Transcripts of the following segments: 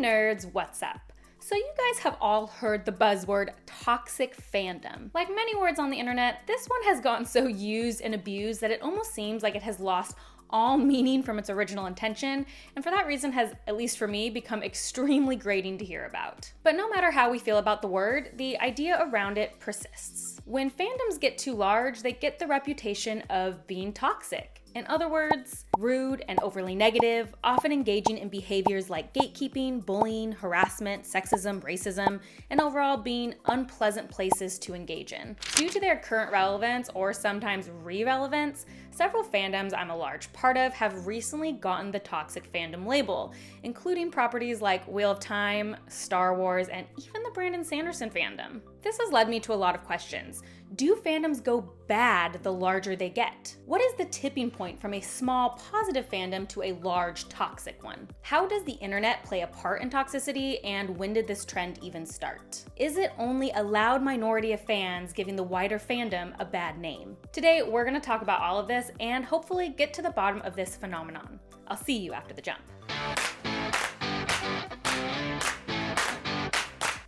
nerds, what's up? So you guys have all heard the buzzword toxic fandom. Like many words on the internet, this one has gotten so used and abused that it almost seems like it has lost all meaning from its original intention, and for that reason has, at least for me, become extremely grating to hear about. But no matter how we feel about the word, the idea around it persists. When fandoms get too large, they get the reputation of being toxic. In other words, rude and overly negative, often engaging in behaviors like gatekeeping, bullying, harassment, sexism, racism, and overall being unpleasant places to engage in. Due to their current relevance or sometimes re-relevance, several fandoms I'm a large part of have recently gotten the toxic fandom label, including properties like Wheel of Time, Star Wars, and even the Brandon Sanderson fandom. This has led me to a lot of questions. Do fandoms go bad the larger they get? What is the tipping point from a small positive fandom to a large toxic one? How does the internet play a part in toxicity, and when did this trend even start? Is it only a loud minority of fans giving the wider fandom a bad name? Today, we're going to talk about all of this and hopefully get to the bottom of this phenomenon. I'll see you after the jump.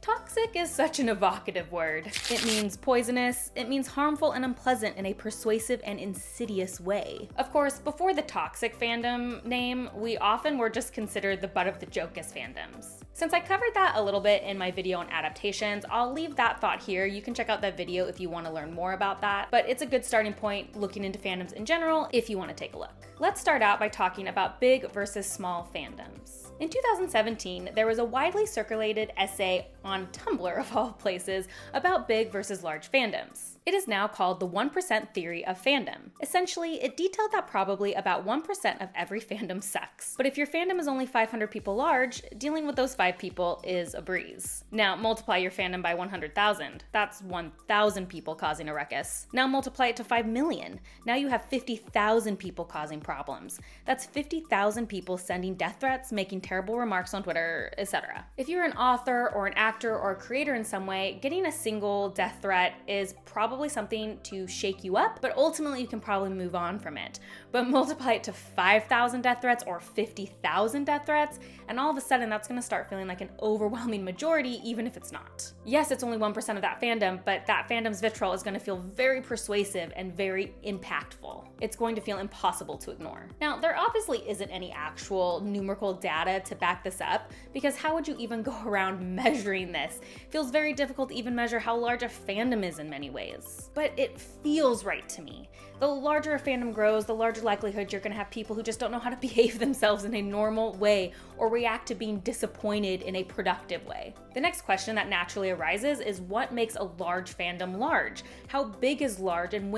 Toxic is such an evocative word. It means poisonous, it means harmful and unpleasant in a persuasive and insidious way. Of course, before the toxic fandom name, we often were just considered the butt of the joke as fandoms. Since I covered that a little bit in my video on adaptations, I'll leave that thought here. You can check out that video if you want to learn more about that, but it's a good starting point looking into fandoms in general if you want to take a look. Let's start out by talking about big versus small fandoms. In 2017, there was a widely circulated essay on Tumblr, of all places, about big versus large fandoms. It is now called the 1% theory of fandom. Essentially, it detailed that probably about 1% of every fandom sucks. But if your fandom is only 500 people large, dealing with those 5 people is a breeze. Now, multiply your fandom by 100,000. That's 1,000 people causing a ruckus. Now multiply it to 5 million. Now you have 50,000 people causing problems. That's 50,000 people sending death threats, making terrible remarks on Twitter, etc. If you're an author or an actor or a creator in some way, getting a single death threat is probably something to shake you up, but ultimately you can probably move on from it. But multiply it to 5,000 death threats or 50,000 death threats, and all of a sudden that's going to start feeling like an overwhelming majority, even if it's not. Yes, it's only 1% of that fandom, but that fandom's vitriol is going to feel very persuasive and very impactful. It's going to feel impossible to ignore. Now, there obviously isn't any actual numerical data to back this up, because how would you even go around measuring this? It feels very difficult to even measure how large a fandom is in many ways. But it feels right to me. The larger a fandom grows, the larger likelihood you're going to have people who just don't know how to behave themselves in a normal way or react to being disappointed in a productive way. The next question that naturally arises is, what makes a large fandom large? How big is large, and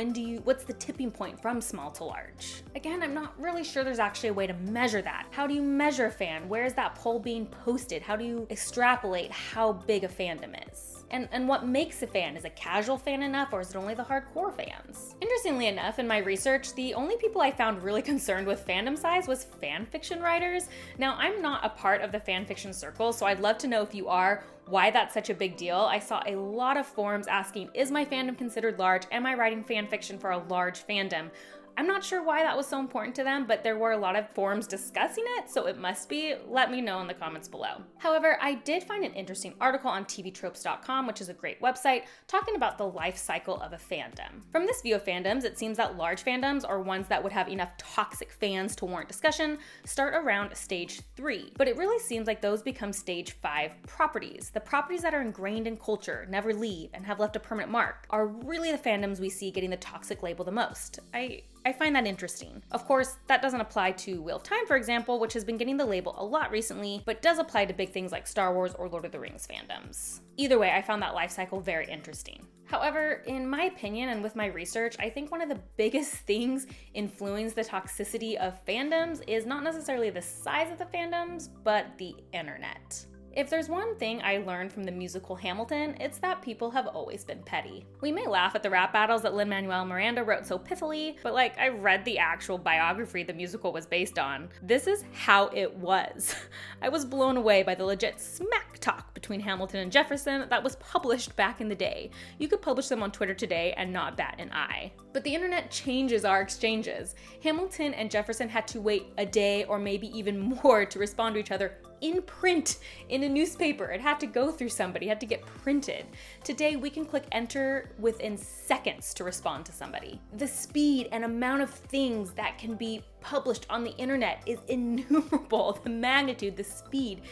what's the tipping point from small to large? Again, I'm not really sure there's actually a way to measure that. How do you measure a fan? Where is that poll being posted? How do you extrapolate how big a fandom is? And what makes a fan? Is a casual fan enough, or is it only the hardcore fans? Interestingly enough, in my research, the only people I found really concerned with fandom size was fan fiction writers. Now, I'm not a part of the fan fiction circle, so I'd love to know if you are, why that's such a big deal. I saw a lot of forums asking, is my fandom considered large? Am I writing fan fiction for a large fandom? I'm not sure why that was so important to them, but there were a lot of forums discussing it, so it must be. Let me know in the comments below. However, I did find an interesting article on tvtropes.com, which is a great website, talking about the life cycle of a fandom. From this view of fandoms, it seems that large fandoms, or ones that would have enough toxic fans to warrant discussion, start around stage 3. But it really seems like those become stage 5 properties. The properties that are ingrained in culture, never leave, and have left a permanent mark are really the fandoms we see getting the toxic label the most. I find that interesting. Of course, that doesn't apply to Wheel of Time, for example, which has been getting the label a lot recently, but does apply to big things like Star Wars or Lord of the Rings fandoms. Either way, I found that life cycle very interesting. However, in my opinion and with my research, I think one of the biggest things influencing the toxicity of fandoms is not necessarily the size of the fandoms, but the internet. If there's one thing I learned from the musical Hamilton, it's that people have always been petty. We may laugh at the rap battles that Lin-Manuel Miranda wrote so pithily, but I read the actual biography the musical was based on. This is how it was. I was blown away by the legit smack talk between Hamilton and Jefferson that was published back in the day. You could publish them on Twitter today and not bat an eye. But the internet changes our exchanges. Hamilton and Jefferson had to wait a day or maybe even more to respond to each other in print in a newspaper. It had to go through somebody, it had to get printed. Today, we can click enter within seconds to respond to somebody. The speed and amount of things that can be published on the internet is innumerable. The magnitude, the speed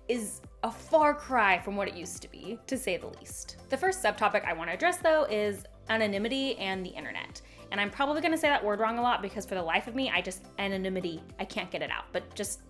is a far cry from what it used to be, to say the least. The first subtopic I want to address, though, is anonymity and the internet. And I'm probably going to say that word wrong a lot because for the life of me, anonymity, I can't get it out, but just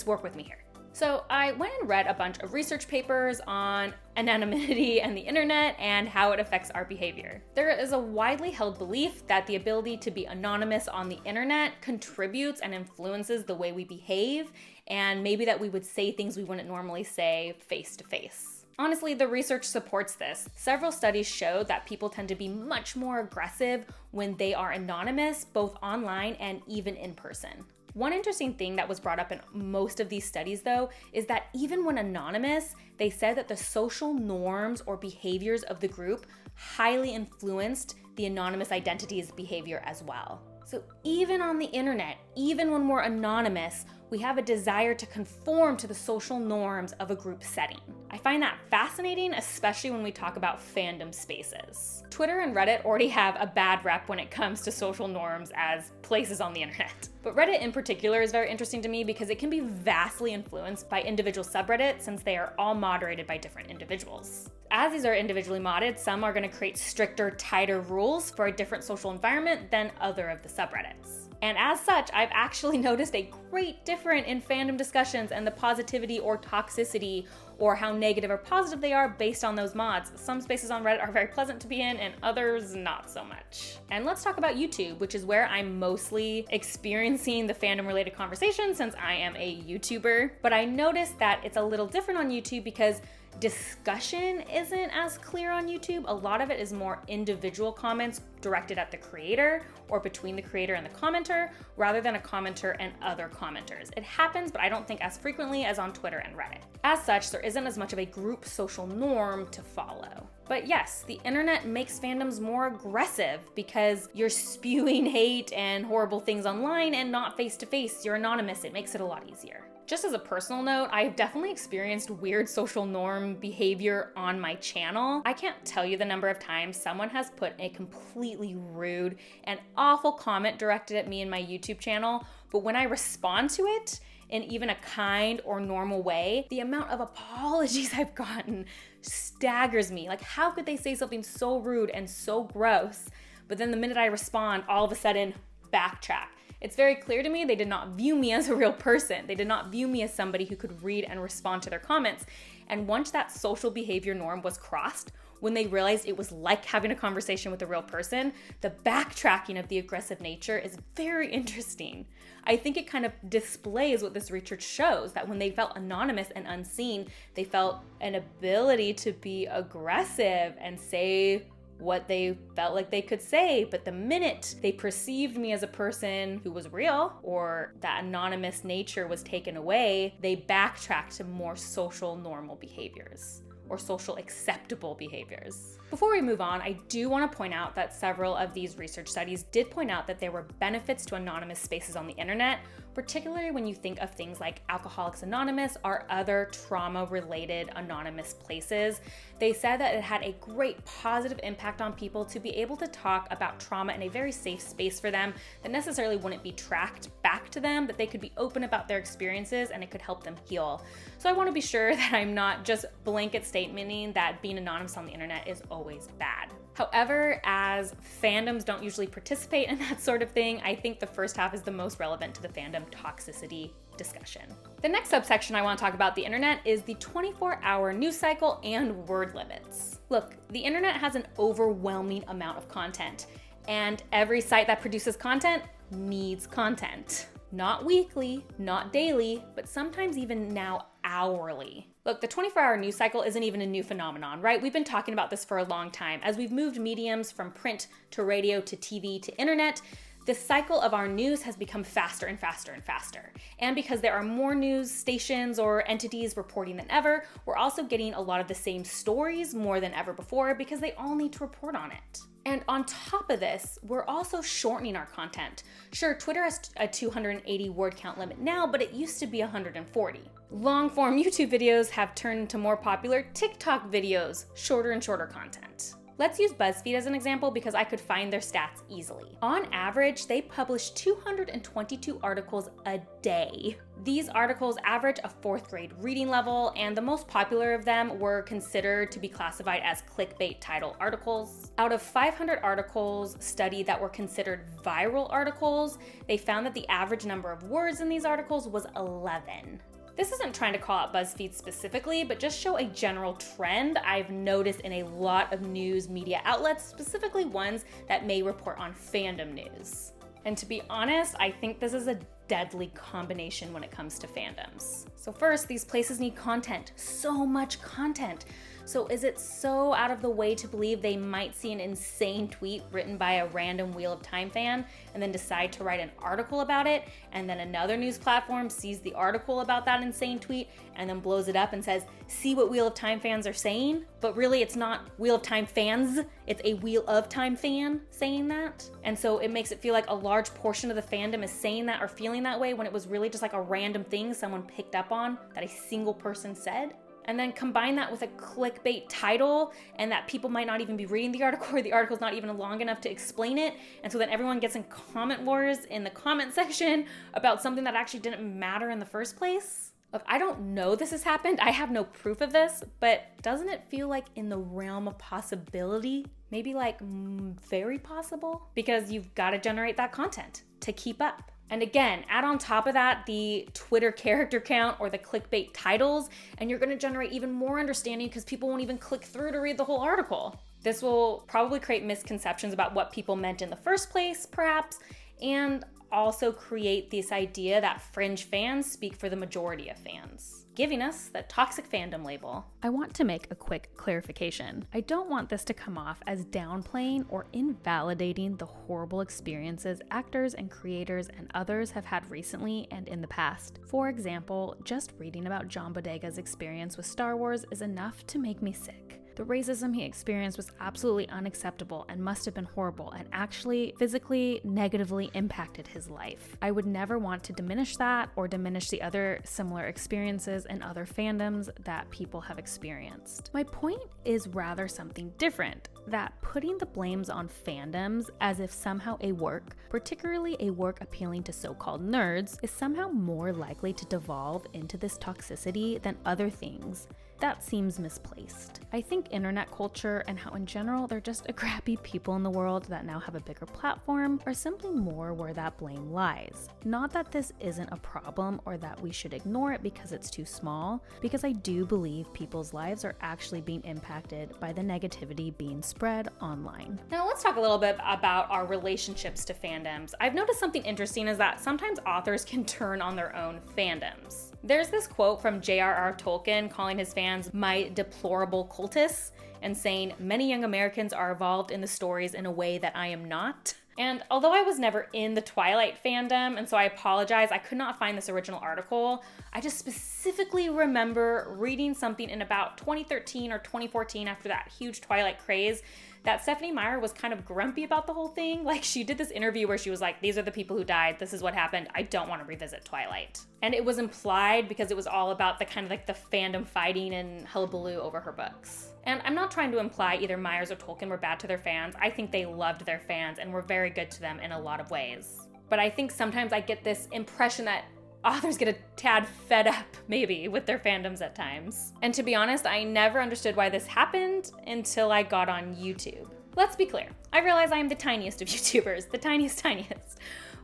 work with me here. So I went and read a bunch of research papers on anonymity and the internet and how it affects our behavior. There is a widely held belief that the ability to be anonymous on the internet contributes and influences the way we behave, and maybe that we would say things we wouldn't normally say face to face. Honestly, the research supports this. Several studies show that people tend to be much more aggressive when they are anonymous, both online and even in person. One interesting thing that was brought up in most of these studies, though, is that even when anonymous, they said that the social norms or behaviors of the group highly influenced the anonymous identity's behavior as well. So even on the internet, even when we're anonymous, we have a desire to conform to the social norms of a group setting. I find that fascinating, especially when we talk about fandom spaces. Twitter and Reddit already have a bad rep when it comes to social norms as places on the internet. But Reddit in particular is very interesting to me because it can be vastly influenced by individual subreddits since they are all moderated by different individuals. As these are individually modded, some are going to create stricter, tighter rules for a different social environment than other of the subreddits. And as such, I've actually noticed a great difference in fandom discussions and the positivity or toxicity or how negative or positive they are based on those mods. Some spaces on Reddit are very pleasant to be in and others not so much. And let's talk about YouTube, which is where I'm mostly experiencing the fandom related conversation since I am a YouTuber. But I noticed that it's a little different on YouTube because discussion isn't as clear on YouTube. A lot of it is more individual comments directed at the creator or between the creator and the commenter rather than a commenter and other commenters. It happens, but I don't think as frequently as on Twitter and Reddit. As such, there isn't as much of a group social norm to follow. But yes, the internet makes fandoms more aggressive because you're spewing hate and horrible things online and not face to face. You're anonymous. It makes it a lot easier. Just as a personal note, I've definitely experienced weird social norm behavior on my channel. I can't tell you the number of times someone has put a completely rude and awful comment directed at me in my YouTube channel, but when I respond to it in even a kind or normal way, the amount of apologies I've gotten staggers me. Like, how could they say something so rude and so gross, but then the minute I respond, all of a sudden, backtrack? It's very clear to me they did not view me as a real person. They did not view me as somebody who could read and respond to their comments. And once that social behavior norm was crossed, when they realized it was like having a conversation with a real person, the backtracking of the aggressive nature is very interesting. I think it kind of displays what this research shows, that when they felt anonymous and unseen, they felt an ability to be aggressive and say what they felt like they could say, but the minute they perceived me as a person who was real or that anonymous nature was taken away, they backtracked to more social normal behaviors or social acceptable behaviors. Before we move on, I do want to point out that several of these research studies did point out that there were benefits to anonymous spaces on the internet, particularly when you think of things like Alcoholics Anonymous or other trauma-related anonymous places. They said that it had a great positive impact on people to be able to talk about trauma in a very safe space for them that necessarily wouldn't be tracked back to them, that they could be open about their experiences and it could help them heal. So I want to be sure that I'm not just blanket statementing that being anonymous on the internet is always bad. However, as fandoms don't usually participate in that sort of thing, I think the first half is the most relevant to the fandom toxicity discussion. The next subsection I want to talk about the internet is the 24-hour news cycle and word limits. Look, the internet has an overwhelming amount of content, and every site that produces content needs content. Not weekly, not daily, but sometimes even now hourly. Look, the 24-hour news cycle isn't even a new phenomenon, right? We've been talking about this for a long time. As we've moved mediums from print to radio to TV to internet, the cycle of our news has become faster and faster and faster. And because there are more news stations or entities reporting than ever, we're also getting a lot of the same stories more than ever before because they all need to report on it. And on top of this, we're also shortening our content. Sure, Twitter has a 280 word count limit now, but it used to be 140. Long-form YouTube videos have turned into more popular TikTok videos, shorter and shorter content. Let's use BuzzFeed as an example because I could find their stats easily. On average, they publish 222 articles a day. These articles average a 4th grade reading level, and the most popular of them were considered to be classified as clickbait title articles. Out of 500 articles studied that were considered viral articles, they found that the average number of words in these articles was 11. This isn't trying to call out BuzzFeed specifically, but just show a general trend I've noticed in a lot of news media outlets, specifically ones that may report on fandom news. And to be honest, I think this is a deadly combination when it comes to fandoms. So first, these places need content, so much content. So is it so out of the way to believe they might see an insane tweet written by a random Wheel of Time fan and then decide to write an article about it, and then another news platform sees the article about that insane tweet and then blows it up and says, see what Wheel of Time fans are saying? But really it's not Wheel of Time fans, it's a Wheel of Time fan saying that. And so it makes it feel like a large portion of the fandom is saying that or feeling that way when it was really just like a random thing someone picked up on that a single person said. And then combine that with a clickbait title and that people might not even be reading the article, or the article's not even long enough to explain it. And so then everyone gets in comment wars in the comment section about something that actually didn't matter in the first place. Look, I don't know this has happened. I have no proof of this, but doesn't it feel like in the realm of possibility? Maybe like very possible? Because you've got to generate that content to keep up. And again, add on top of that the Twitter character count or the clickbait titles, and you're gonna generate even more understanding because people won't even click through to read the whole article. This will probably create misconceptions about what people meant in the first place, perhaps, and also create this idea that fringe fans speak for the majority of fans, giving us that toxic fandom label. I want to make a quick clarification. I don't want this to come off as downplaying or invalidating the horrible experiences actors and creators and others have had recently and in the past. For example, just reading about John Bodega's experience with Star Wars is enough to make me sick. The racism he experienced was absolutely unacceptable and must have been horrible and actually physically negatively impacted his life. I would never want to diminish that or diminish the other similar experiences and other fandoms that people have experienced. My point is rather something different, that putting the blames on fandoms as if somehow a work, particularly a work appealing to so-called nerds, is somehow more likely to devolve into this toxicity than other things. That seems misplaced. I think internet culture and how in general they're just a crappy people in the world that now have a bigger platform are simply more where that blame lies. Not that this isn't a problem or that we should ignore it because it's too small, because I do believe people's lives are actually being impacted by the negativity being spread online. Now let's talk a little bit about our relationships to fandoms. I've noticed something interesting is that sometimes authors can turn on their own fandoms. There's this quote from J.R.R. Tolkien calling his fans my deplorable cultists and saying, many young Americans are involved in the stories in a way that I am not. And although I was never in the Twilight fandom, and so I apologize, I could not find this original article, I just specifically remember reading something in about 2013 or 2014 after that huge Twilight craze that Stephenie Meyer was kind of grumpy about the whole thing. Like, she did this interview where she was like, these are the people who died, this is what happened, I don't want to revisit Twilight. And it was implied because it was all about the kind of like the fandom fighting and hullabaloo over her books. And I'm not trying to imply either Myers or Tolkien were bad to their fans. I think they loved their fans and were very good to them in a lot of ways. But I think sometimes I get this impression that authors get a tad fed up, maybe, with their fandoms at times. And to be honest, I never understood why this happened until I got on YouTube. Let's be clear, I realize I am the tiniest of YouTubers, the tiniest.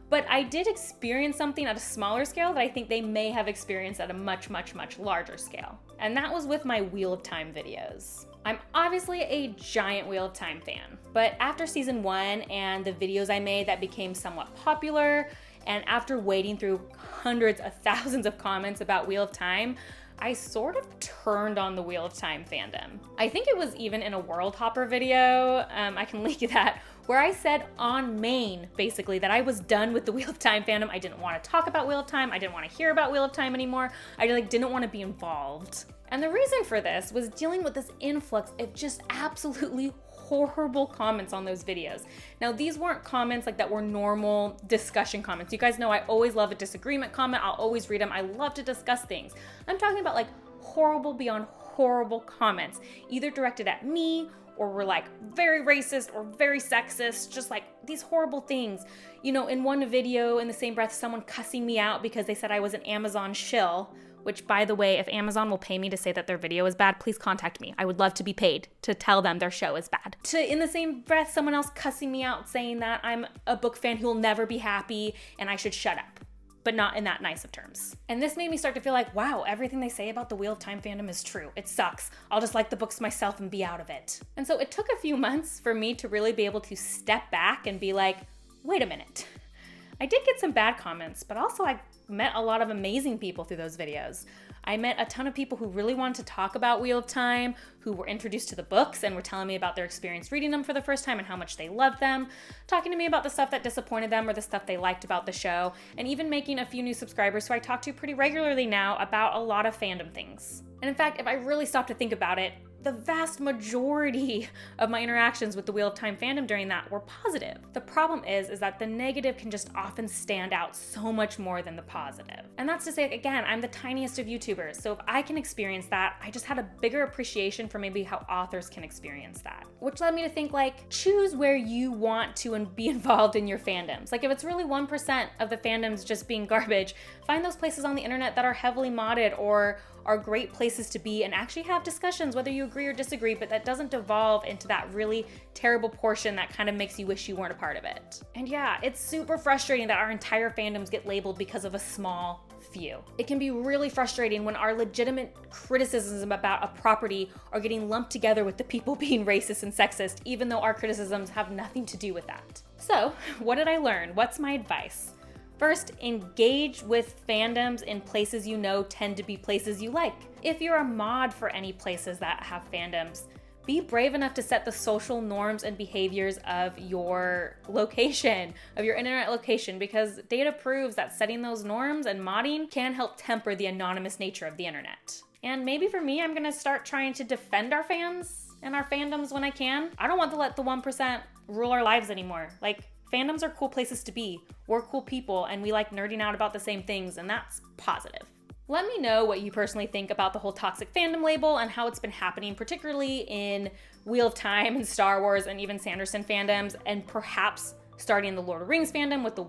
But I did experience something at a smaller scale that I think they may have experienced at a much larger scale. And that was with my Wheel of Time videos. I'm obviously a giant Wheel of Time fan, but after season 1 and the videos I made that became somewhat popular, and after wading through hundreds of thousands of comments about Wheel of Time, I sort of turned on the Wheel of Time fandom. I think it was even in a World Hopper video, I can link you that, where I said on main, basically, that I was done with the Wheel of Time fandom. I didn't want to talk about Wheel of Time. I didn't want to hear about Wheel of Time anymore. I didn't want to be involved. And the reason for this was dealing with this influx of just absolutely horrible comments on those videos. Now, these weren't comments like that were normal discussion comments. You guys know I always love a disagreement comment. I'll always read them. I love to discuss things. I'm talking about like horrible beyond horrible comments, either directed at me or were like very racist or very sexist, just like these horrible things. You know, in one video, in the same breath, someone cussing me out because they said I was an Amazon shill, which, by the way, if Amazon will pay me to say that their video is bad, please contact me. I would love to be paid to tell them their show is bad. In the same breath, someone else cussing me out saying that I'm a book fan who will never be happy and I should shut up, but not in that nice of terms. And this made me start to feel like, wow, everything they say about the Wheel of Time fandom is true. It sucks. I'll just like the books myself and be out of it. And so it took a few months for me to really be able to step back and be like, wait a minute. I did get some bad comments, but also I met a lot of amazing people through those videos. I met a ton of people who really wanted to talk about Wheel of Time, who were introduced to the books and were telling me about their experience reading them for the first time and how much they loved them, talking to me about the stuff that disappointed them or the stuff they liked about the show, and even making a few new subscribers who I talk to pretty regularly now about a lot of fandom things. And in fact, if I really stop to think about it, the vast majority of my interactions with the Wheel of Time fandom during that were positive. The problem is that the negative can just often stand out so much more than the positive. And that's to say, again, I'm the tiniest of YouTubers, so if I can experience that, I just had a bigger appreciation for maybe how authors can experience that. Which led me to think, like, choose where you want to and be involved in your fandoms. Like, if it's really 1% of the fandoms just being garbage, find those places on the internet that are heavily modded or are great places to be and actually have discussions, whether you agree or disagree, but that doesn't devolve into that really terrible portion that kind of makes you wish you weren't a part of it. And yeah, it's super frustrating that our entire fandoms get labeled because of a small few. It can be really frustrating when our legitimate criticisms about a property are getting lumped together with the people being racist and sexist, even though our criticisms have nothing to do with that. So, what did I learn? What's my advice? First, engage with fandoms in places you know tend to be places you like. If you're a mod for any places that have fandoms, be brave enough to set the social norms and behaviors of your location, of your internet location, because data proves that setting those norms and modding can help temper the anonymous nature of the internet. And maybe for me, I'm gonna start trying to defend our fans and our fandoms when I can. I don't want to let the 1% rule our lives anymore. Like, fandoms are cool places to be. We're cool people and we like nerding out about the same things, and that's positive. Let me know what you personally think about the whole toxic fandom label and how it's been happening, particularly in Wheel of Time and Star Wars and even Sanderson fandoms, and perhaps starting the Lord of the Rings fandom with the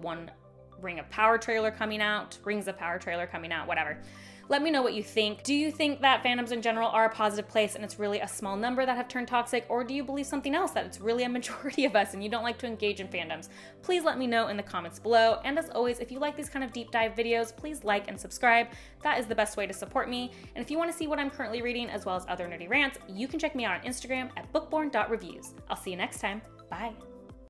Rings of Power trailer coming out, whatever. Let me know what you think. Do you think that fandoms in general are a positive place and it's really a small number that have turned toxic, or do you believe something else, that it's really a majority of us and you don't like to engage in fandoms? Please let me know in the comments below. And as always, if you like these kind of deep dive videos, please like and subscribe. That is the best way to support me. And if you want to see what I'm currently reading as well as other nerdy rants, you can check me out on Instagram at bookborn.reviews. I'll see you next time. Bye.